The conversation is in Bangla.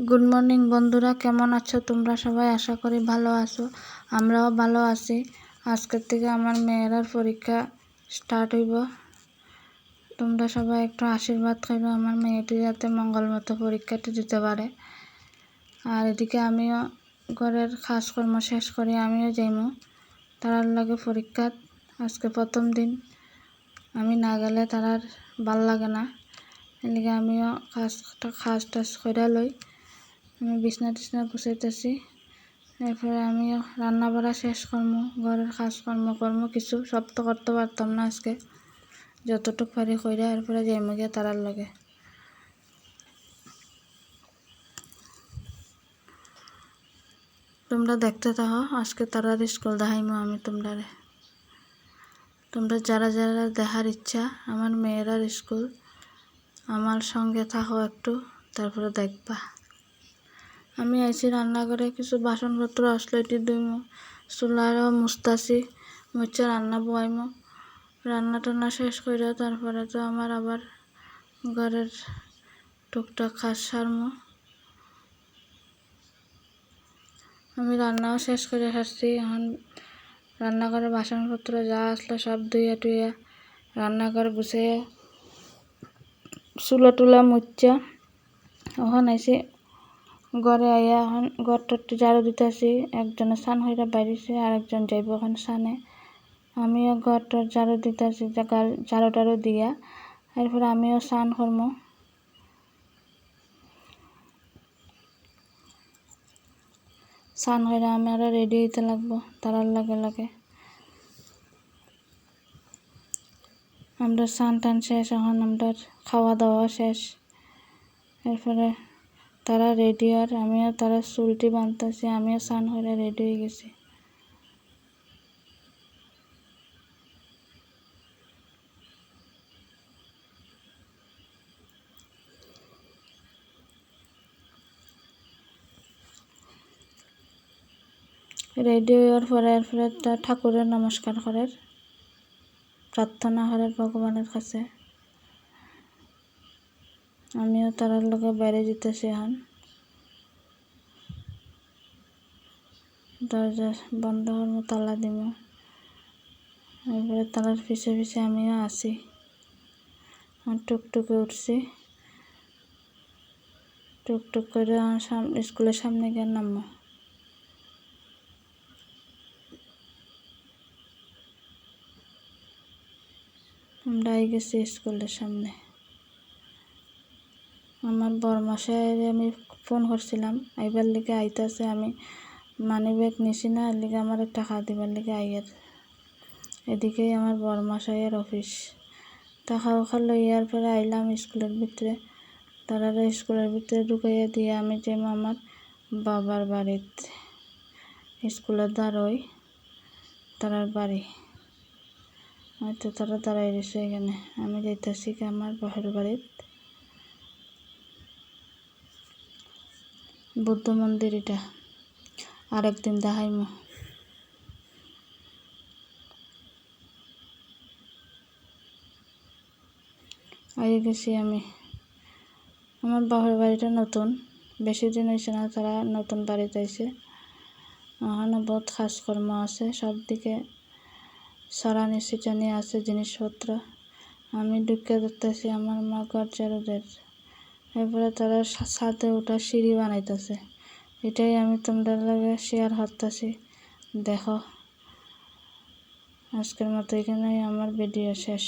গুড মর্নিং বন্ধুরা, কেমন আছো তোমরা সবাই? আশা করি ভালো আছো, আমরাও ভালো আছি। আজকের থেকে আমার মেয়েরার পরীক্ষা স্টার্ট হইব। তোমরা সবাই একটু আশীর্বাদ করো আমার মেয়েটি যাতে মঙ্গলমতো পরীক্ষাটি দিতে পারে। আর এদিকে আমিও ঘরের কাজকর্ম শেষ করে আমিও যাইমু তারার লাগে পরীক্ষা। আজকে প্রথম দিন, আমি না গেলে তারার ভাল লাগে না, এদিকে আমিও কাজ টাজ করে লই। আমি বিছনা টিছনা গুছাইতেছি, এরপরে আমিও রান্না বাড়া শেষ করবো, ঘরের কাজকর্ম করবো কিছু, সব তো করতে পারতাম না আজকে, যতটুকু পারি কইরা এরপরে যাইমু গিয়ে তারার লাগে। তোমরা দেখতে থাকো, আজকে তারার স্কুল দেখাইমু আমি তোমরা যারা যারা দেখার ইচ্ছা আমার মেয়েরার স্কুল, আমার সঙ্গে থাকো একটু, তারপরে দেখবা। আমি আইছি রান্নাঘরে, কিছু বাসনপত্র আসলো এটি ধুইমু, চুলারও মুছতাছি, মুছে রান্না বয়াইমু। রান্না টান্না শেষ করে তারপরে তো আমার আবার ঘরের টুকটাক কাজ সারমু। আমি রান্নাও শেষ করে সারছি, এখন রান্নাঘরে বাসনপত্র যা আসলো সব ধুইয়া টুইয়া রান্নাঘর গুছিয়ে চুলা টুলা মুচ্ছা এখন আইছি ঘরে আইয়া এখন ঘরটা ঝাড়ু দিতেছি। একজনে স্নান হইয়া বাইরেছে, আরেকজন যাইব এখন স্নানে। আমিও ঘরটা ঝাড়ু দিতেছি, ঝাড়ু টাড়ু দিয়া এরপরে আমিও স্নান করবো। স্নান হইলে আমি আরো রেডি হইতে লাগবো তারার লাগে। আমরা স্নান টান শেষ, এখন আমরা খাওয়া দাওয়া শেষ, এরপরে তারা রেডি। আর আমিও তারা চুলটি বাঁধতেছি, আমিও স্নান হয়ে রেডি হয়ে গেছি। রেডি হওয়ার পরে এরপরে ঠাকুরের নমস্কার করার, প্রার্থনা করার ভগবানের কাছে। আমিও তারার লগে বাইরে যেতেছি এখন, দরজা বন্ধ করবো, তালা দিব, এরপরে তালার পিছে পিছে আমিও আসি। টুকটুকে উঠছি, টুকটুক করে স্কুলের সামনে গিয়ে নামবো। আমরা আই গেছি স্কুলের সামনে। আমার বরমাসায় আমি ফোন করছিলাম আইবার লিগে, আইতাছে। আমি মানি ব্যাগ নিছি না, এর লিগে আমার টাকা দিবার লিগে আইয়ার। এদিকেই আমার বরমাসাইয়ের অফিস। টাকা ওখা লইয়ার পরে আইলাম স্কুলের ভিতরে। তারা স্কুলের ভিতরে ঢুকাইয়া দিয়ে আমি যাই আমার বাবার বাড়িতে। স্কুলের দ্বারই তারার বাড়ি, হয়তো তারা দাঁড়াই রয়েছে এখানে। আমি যাইতেছি আমার বাপের বাড়িতে। বুদ্ধ মন্দির, এটা আরেকদিন দেখাইমু। আগে গেছি আমি। আমার বাপের বাড়িটা নতুন, বেশি দিন হয়েছে না, তারা নতুন বাড়িতে আইছে। ওখানে বহুত কাজকর্ম আছে, সব দিকে সরানি ছিটানি আছে জিনিসপত্র। আমি ঢুকে দেখতেছি আমার মা ঘর ঝাড়ু দেয়, এরপরে তারা ছাদে ওঠা সিঁড়ি বানাইতেছে। এটাই আমি তোমরা লাগে শেয়ার করতেছি, দেখো। আজকের মতো এখানেই আমার ভিডিও শেষ।